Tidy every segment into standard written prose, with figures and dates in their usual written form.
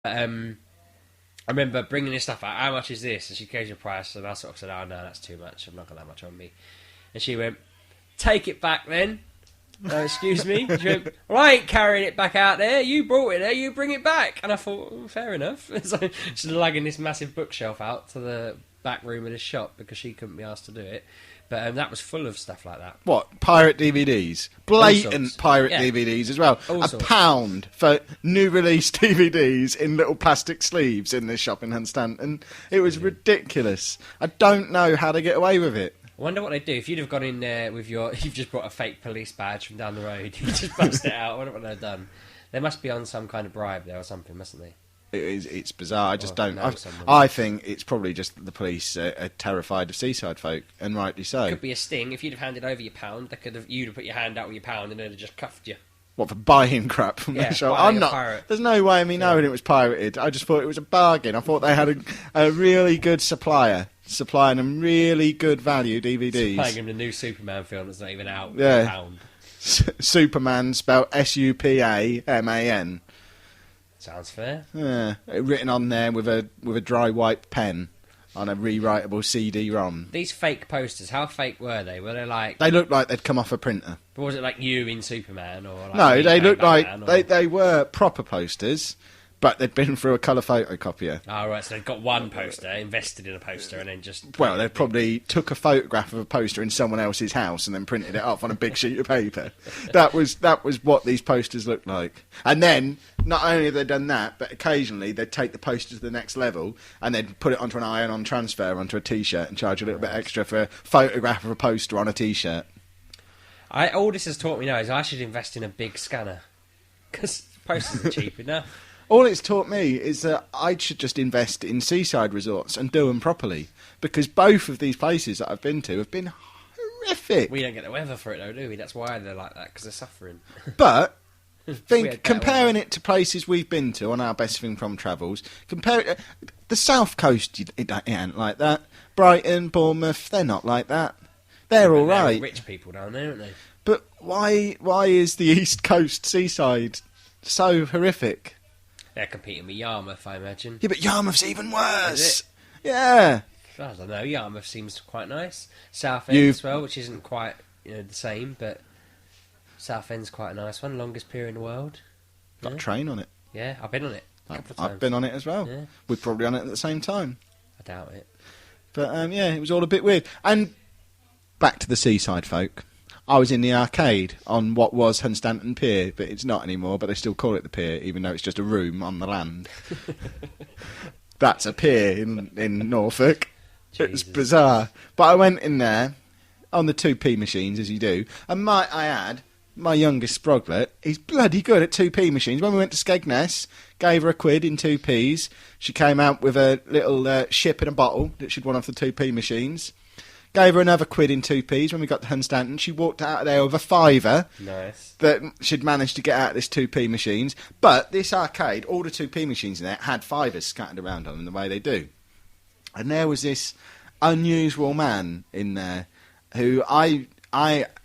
I remember bringing this stuff out. How much is this? And she gave me a price, and I sort of said, "Oh no, that's too much. I'm not gonna have much on me." And she went, "Take it back then." Excuse me. She went, "Well, I ain't carrying it back out there. You brought it there. You bring it back." And I thought, fair enough. So she's lugging this massive bookshelf out to the back room of the shop because she couldn't be asked to do it. But that was full of stuff like that. What? Pirate DVDs? Blatant pirate DVDs as well. £1 for new release DVDs in little plastic sleeves in this shop in Hunstanton. It was ridiculous. I don't know how they get away with it. I wonder what they do. If you'd have gone in there with you've just brought a fake police badge from down the road, you just bust it out. I wonder what they've done. They must be on some kind of bribe there or something, mustn't they? It's bizarre. I just don't. I think it's probably just that the police are terrified of Seaside folk, and rightly so. It could be a sting. If you'd have handed over your pound, you'd have put your hand out with your pound, and they'd have just cuffed you. What, for buying crap from the shop? I'm not. Pirate. There's no way of me knowing it was pirated. I just thought it was a bargain. I thought they had a really good supplier supplying them really good value DVDs. Supplying them the new Superman film that's not even out. Yeah. Pound. Superman spelled SUPAMAN. Sounds fair. Yeah, written on there with a dry wipe pen on a rewritable CD-ROM. These fake posters, how fake were they? Were they like? They looked like they'd come off a printer. But was it like you in Superman or? Like no, they looked like they were proper posters, but they'd been through a colour photocopier. Oh, right, so they'd got one poster, invested in a poster, and then just... Well, they probably took a photograph of a poster in someone else's house and then printed it off on a big sheet of paper. That was what these posters looked like. And then, not only have they done that, but occasionally they'd take the poster to the next level and they'd put it onto an iron-on transfer onto a T-shirt and charge a little bit extra for a photograph of a poster on a T-shirt. All this has taught me now is I should invest in a big scanner. Because posters are cheap enough. All it's taught me is that I should just invest in seaside resorts and do them properly. Because both of these places that I've been to have been horrific. We don't get the weather for it though, do we? That's why they're like that, because they're suffering. But, comparing it to places we've been to on our Best Thing From travels, the South Coast, it ain't like that. Brighton, Bournemouth, they're not like that. They're all right. They're rich people down there, aren't they? But why is the East Coast seaside so horrific? They're competing with Yarmouth, I imagine. Yeah, but Yarmouth's even worse. Is it? Yeah. I don't know. Yarmouth seems quite nice. Southend as well, which isn't quite the same, but Southend's quite a nice one. Longest pier in the world. Got a train on it. Yeah, I've been on it a couple of times. I've been on it as well. Yeah. We're probably on it at the same time. I doubt it. But yeah, it was all a bit weird. And back to the seaside folk. I was in the arcade on what was Hunstanton Pier, but it's not anymore, but they still call it the pier, even though it's just a room on the land. That's a pier in Norfolk. Jesus. It's bizarre. But I went in there on the 2p machines, as you do, and might I add, my youngest Sproglet, he's bloody good at 2p machines. When we went to Skegness, gave her a quid in 2p's. She came out with a little ship in a bottle that she'd won off the 2p machines. Gave her another quid in 2p's when we got to Hunstanton. She walked out of there with a fiver. Nice. That she'd managed to get out of this 2p machines. But this arcade, all the 2p machines in there, had fivers scattered around on them the way they do. And there was this unusual man in there who I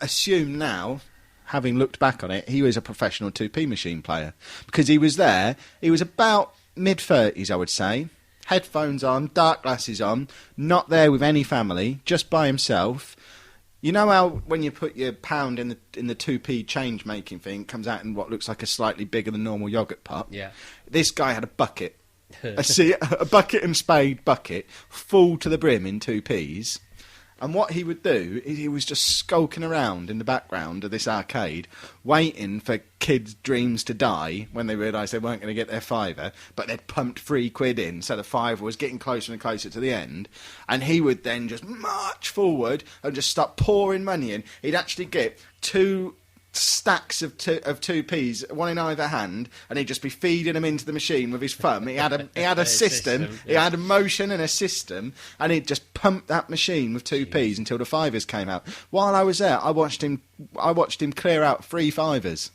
assume now, having looked back on it, he was a professional 2p machine player. Because he was there, he was about mid-30s, I would say. Headphones on, dark glasses on, not there with any family, just by himself. You know how when you put your pound in the 2p change making thing, it comes out in what looks like a slightly bigger than normal yoghurt pot? Yeah. This guy had a bucket. a bucket and spade bucket, full to the brim in 2p's. And what he would do is he was just skulking around in the background of this arcade, waiting for kids' dreams to die when they realised they weren't going to get their fiver, but they'd pumped 3 quid in, so the fiver was getting closer and closer to the end. And he would then just march forward and just start pouring money in. He'd actually get 2 stacks of 2p's, one in either hand, and he'd just be feeding them into the machine with his thumb. He had a system. He had a motion and a system, and he'd just pump that machine with 2p's until the fivers came out. While I was there, I watched him clear out 3 fivers.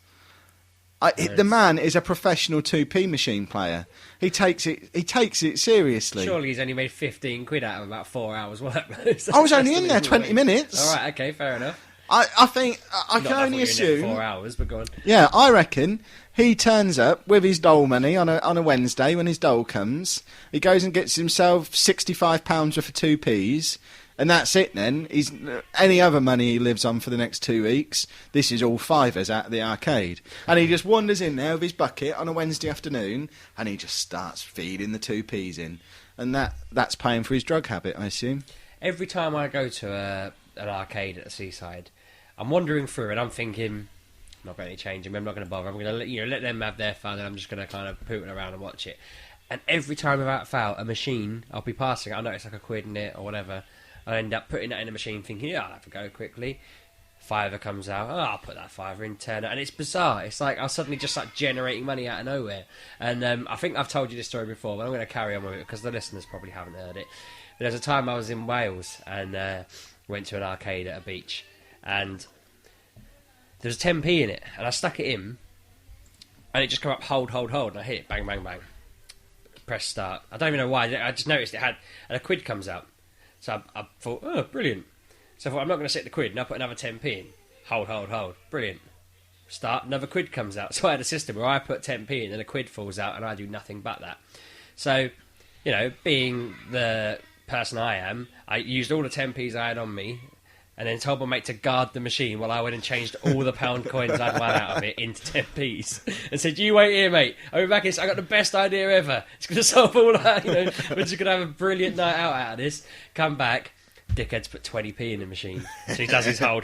The man is a professional 2p machine player. He takes it seriously. Surely he's only made 15 quid out of about 4 hours work. I was only in there 20 minutes. All right, okay, fair enough. I think I Not can that I only thought you were in there assume. for 4 hours, but go on. Yeah, I reckon he turns up with his dole money on a Wednesday when his dole comes. He goes and gets himself £65 worth of 2p's, and that's it then. He's any other money he lives on for the next 2 weeks, this is all fivers out of the arcade. And he just wanders in there with his bucket on a Wednesday afternoon, and he just starts feeding the 2p's in. And that's paying for his drug habit, I assume. Every time I go to an arcade at the Seaside, I'm wandering through and I'm thinking, I'm not going to change them, I'm not going to bother, I'm going to let them have their fun and I'm just going to kind of poot around and watch it. And every time without fail, a machine, I'll be passing, I'll notice like a quid in it or whatever, I end up putting that in the machine thinking, yeah, I'll have to go quickly. Fiver comes out, I'll put that fiver in, turn it, and it's bizarre. It's like I'll suddenly just start generating money out of nowhere. And I think I've told you this story before, but I'm going to carry on with it because the listeners probably haven't heard it. But there's a time I was in Wales and went to an arcade at a beach, and there was a 10p in it, and I stuck it in, and it just come up, hold, and I hit it, bang, bang, bang. Press start. I don't even know why, I just noticed it had, and a quid comes out. So I thought, oh, brilliant. So I thought, I'm not going to set the quid, and I put another 10p in. Hold. Brilliant. Start, another quid comes out. So I had a system where I put 10p in, and a quid falls out, and I do nothing but that. So, you know, being the person I am, I used all the 10p's I had on me, and then told my mate to guard the machine while I went and changed all the pound coins I'd won out of it into 10p's. And said, you wait here, mate. I'll be back in. I got the best idea ever. It's going to solve all that, you know. We're just going to have a brilliant night out of this. Come back. Dickhead's put 20p in the machine. So he does his hold,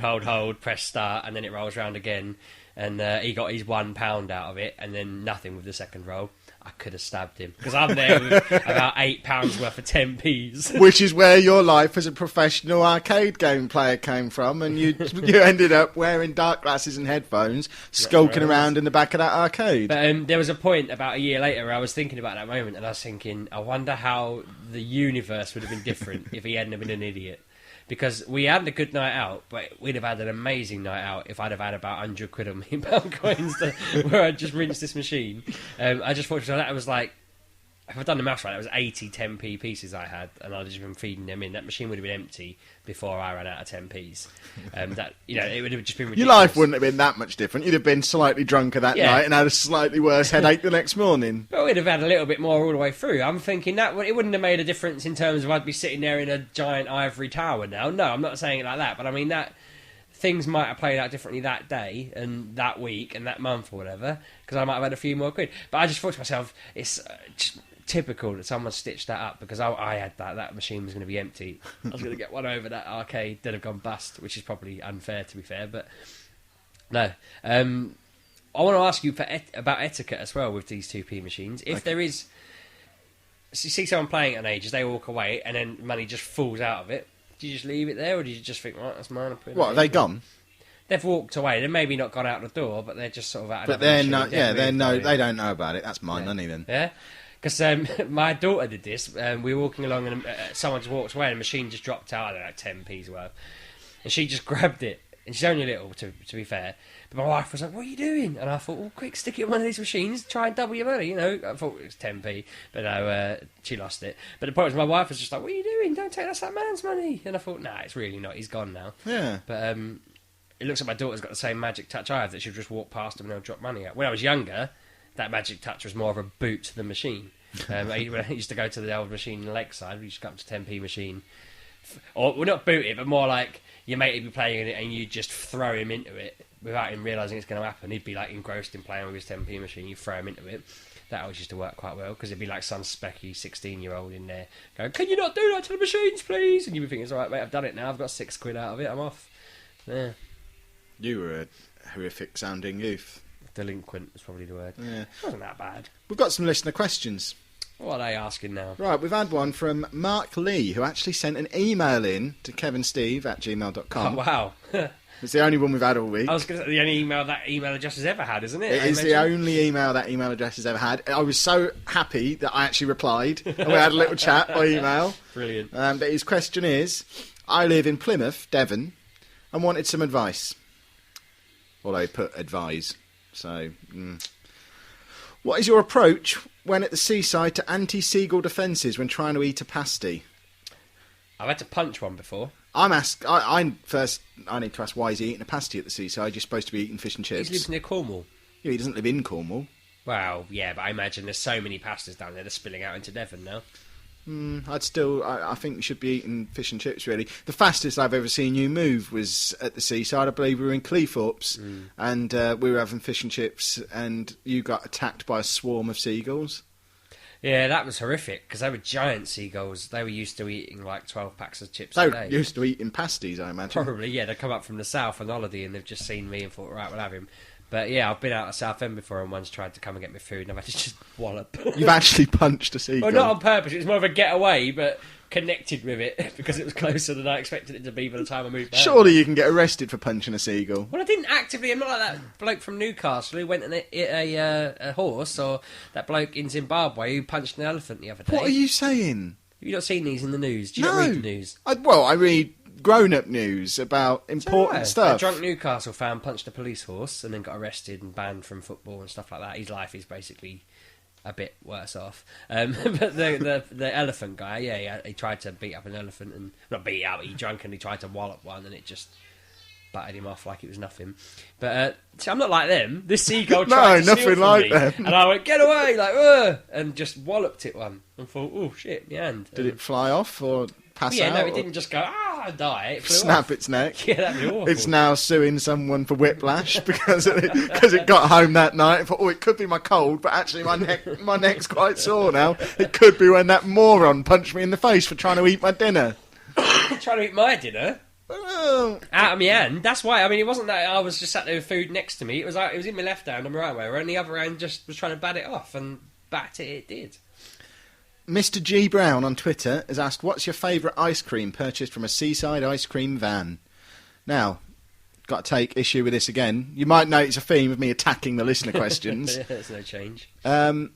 press start, and then it rolls round again. And he got his £1 out of it, and then nothing with the second roll. I could have stabbed him. Because I'm there with about £8 worth of 10p's. Which is where your life as a professional arcade game player came from, and you ended up wearing dark glasses and headphones, skulking around in the back of that arcade. But there was a point about a year later where I was thinking about that moment, and I was thinking, I wonder how the universe would have been different if he hadn't been an idiot. Because we had a good night out, but we'd have had an amazing night out if I'd have had about 100 quid on me pound coins where I'd just rinsed this machine. I just thought that was like, if I'd done the maths right, it was 80 10p pieces I had, and I'd just been feeding them in. That machine would have been empty before I ran out of 10p's. That, you know, it would have just been ridiculous. Your life wouldn't have been that much different. You'd have been slightly drunker that night and had a slightly worse headache the next morning. But we'd have had a little bit more all the way through. I'm thinking that it wouldn't have made a difference in terms of I'd be sitting there in a giant ivory tower now. No, I'm not saying it like that, but I mean that things might have played out differently that day and that week and that month or whatever, because I might have had a few more quid. But I just thought to myself, it's typical that someone stitched that up, because I had that machine was going to be empty. I was going to get one over that arcade that have gone bust, which is probably unfair, to be fair, but no. I want to ask you about etiquette as well with these 2p machines. If there is, so you see someone playing at an age, they walk away and then money just falls out of it, do you just leave it there, or do you just think, right, that's mine? What, are they gone? They've walked away. They're maybe not gone out the door, but they're just sort of out. But they're not. Yeah, they don't know about it. That's my money then. Yeah. Because my daughter did this. We were walking along and someone just walked away and the machine just dropped out, I don't know, like 10p's worth. And she just grabbed it. And she's only little, to be fair. But my wife was like, what are you doing? And I thought, well, quick, stick it in one of these machines, try and double your money, you know. I thought it was 10p. But no, she lost it. But the point was, my wife was just like, what are you doing? Don't take that man's money. And I thought, nah, it's really not. He's gone now. Yeah. But it looks like my daughter's got the same magic touch I have, that she'll just walk past them and they'll drop money out. When I was younger, that magic touch was more of a boot to the machine. When I used to go to the old machine in Lakeside, we used to go up to 10p machine, or well, not boot it, but more like your mate would be playing in it and you just throw him into it without him realising it's going to happen. He'd be like engrossed in playing with his 10p machine, you throw him into it. That always used to work quite well, because it'd be like some specky 16-year-old in there going, can you not do that to the machines, please? And you'd be thinking, it's alright, mate, I've done it now, I've got 6 quid out of it, I'm off. Yeah. You were a horrific sounding youth. Delinquent is probably the word. Yeah. It wasn't that bad. We've got some listener questions. What are they asking now? Right, we've had one from Mark Lee, who actually sent an email in to kevinsteve@gmail.com. Oh, wow. It's the only one we've had all week. I was going to say, the only email that email address has ever had, isn't it? It is the only email that email address has ever had. I was so happy that I actually replied, and we had a little chat by email. Brilliant. But his question is, I live in Plymouth, Devon, and wanted some advice. Although he put advise. So, what is your approach when at the seaside to anti-seagull defences when trying to eat a pasty? I've had to punch one before. I need to ask why he's eating a pasty at the seaside. You're supposed to be eating fish and chips. He lives near Cornwall. Yeah, he doesn't live in Cornwall. Well, yeah, but I imagine there's so many pastas down there, they're spilling out into Devon now. I think we should be eating fish and chips, really. The fastest I've ever seen you move was at the seaside. I believe we were in Cleethorpes, and we were having fish and chips, and you got attacked by a swarm of seagulls. Yeah, that was horrific, because they were giant seagulls. They were used to eating like 12 packs of chips They a day. were used to eating pasties, I imagine. Probably, yeah. They come up from the south on holiday, and they've just seen me and thought, right, we'll have him. But yeah, I've been out of Southend before and once tried to come and get me food and I've had to just wallop. You've actually punched a seagull? Well, not on purpose, it was more of a getaway, but connected with it because it was closer than I expected it to be by the time I moved back. Surely you can get arrested for punching a seagull. Well, I didn't actively, I'm not like that bloke from Newcastle who went and hit a horse, or that bloke in Zimbabwe who punched an elephant the other day. What are you saying? Have you not seen these in the news? Do you not read the news? I read grown-up news about important stuff. A drunk Newcastle fan punched a police horse and then got arrested and banned from football and stuff like that. His life is basically a bit worse off. But the elephant guy, yeah, he tried to beat up an elephant, and not beat up, he drunkenly tried to wallop one and it just butted him off like it was nothing. But see, I'm not like them. This seagull tried to steal from me, them. and I went, get away, like, ugh, and just walloped it one and thought, oh shit, my hand. Did it fly off or pass out? Yeah, no, it didn't just go, and die. It flew snap off. Its neck. Yeah, that'd be awful. It's now suing someone for whiplash because it got home that night and thought, it could be my cold, but actually my neck's quite sore now. It could be when that moron punched me in the face for trying to eat my dinner. Trying to eat my dinner? Out of my hand. That's why. I mean, it wasn't that I was just sat there with food next to me. It was like it was in my left hand and my right way, and the other hand just was trying to bat it off, and bat it did. Mr. G. Brown on Twitter has asked, what's your favourite ice cream purchased from a seaside ice cream van? Now, got to take issue with this again. You might notice a theme of me attacking the listener questions. There's no change. Do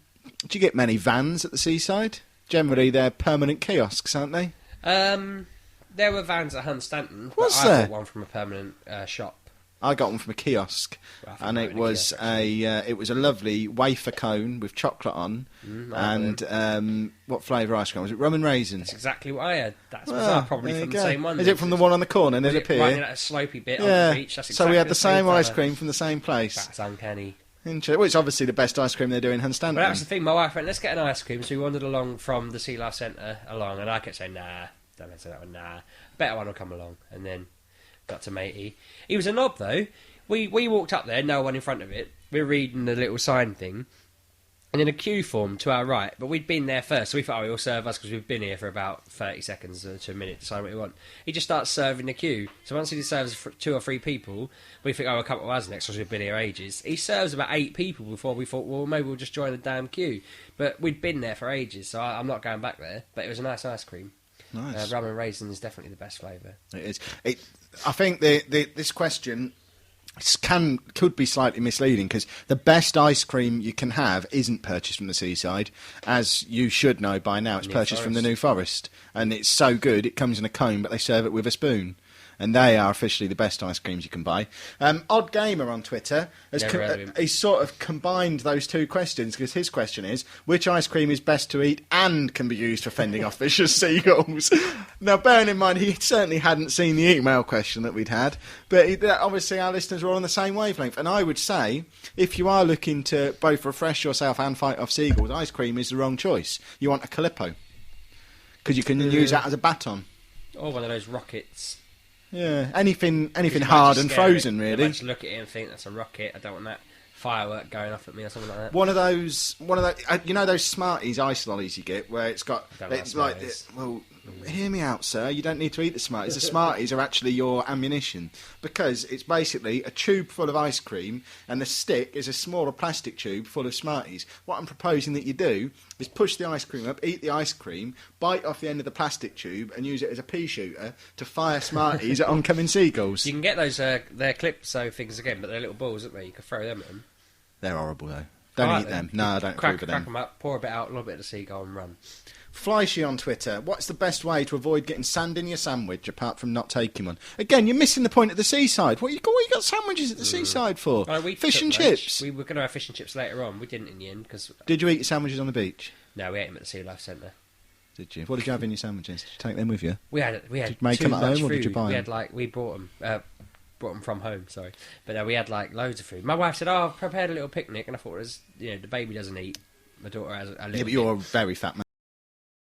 you get many vans at the seaside? Generally, they're permanent kiosks, aren't they? There were vans at Hunstanton, Was but I there? got one from a permanent shop. I got one from a kiosk, and it was a lovely wafer cone with chocolate on, and what flavour ice cream was it? Rum and raisins. That's exactly what I had. That's bizarre, probably from the same one. Is it from the one on the corner near the pier? Right in that slopey bit on the beach. That's exactly so we had the same ice flavour. cream from the same place. That's uncanny. Well, it's obviously the best ice cream they do in Hunstanton. But that was the thing. My wife went, let's get an ice cream. So we wandered along from the Sea Life Centre along, and I kept saying, nah, don't answer that one, nah. Better one will come along. And then got to matey. He was a knob, though. We walked up there, no one in front of it. We were reading the little sign thing. And then a queue formed to our right. But we'd been there first, so we thought, he'll serve us because we've been here for about 30 seconds to a minute to decide what we want. He just starts serving the queue. So once he serves 2 or 3 people, we think, we'll come to us next because we've been here ages. He serves about 8 people before we thought, well, maybe we'll just join the damn queue. But we'd been there for ages, so I'm not going back there. But it was a nice ice cream. Nice. Rum and raisin is definitely the best flavour. It is. I think this question could be slightly misleading because the best ice cream you can have isn't purchased from the seaside. As you should know by now, it's purchased from the New Forest. And it's so good, it comes in a cone, but they serve it with a spoon. And they are officially the best ice creams you can buy. Odd Gamer on Twitter he's sort of combined those two questions because his question is, which ice cream is best to eat and can be used for fending off vicious seagulls? Now, bearing in mind, he certainly hadn't seen the email question that we'd had, but obviously our listeners were all on the same wavelength. And I would say, if you are looking to both refresh yourself and fight off seagulls, ice cream is the wrong choice. You want a Calippo because you can use that as a baton. Or one of those rockets. Yeah, anything hard and frozen, really. I just look at it and think that's a rocket. I don't want that firework going off at me or something like that. One of those, you know those Smarties ice lollies you get where it's got, it's like, well, hear me out, sir. You don't need to eat the Smarties. The Smarties are actually your ammunition because it's basically a tube full of ice cream and the stick is a smaller plastic tube full of Smarties. What I'm proposing that you do is push the ice cream up, eat the ice cream, bite off the end of the plastic tube and use it as a pea shooter to fire Smarties at oncoming seagulls. You can get those, they're Calypso things again, but they're little balls, aren't they? You can throw them at them. They're horrible though. Don't eat them. No, I don't approve of them. Crack them up, pour a bit out, a little bit of the seagull and run. Fleishy on Twitter, what's the best way to avoid getting sand in your sandwich apart from not taking one? Again, you're missing the point at the seaside. What you got sandwiches at the seaside for? Fish and chips? We were going to have fish and chips later on. We didn't in the end. Cause Did you eat your sandwiches on the beach? No, we ate them at the Sea Life Centre. Did you? What did you have in your sandwiches? Did you take them with you? We had Did you make too them at much home, or food. did you buy We them? had we brought them from home. Sorry, but we had loads of food. My wife said, "Oh, I've prepared a little picnic," and I thought it was the baby doesn't eat. My daughter has a little. Yeah, but you're a very fat man.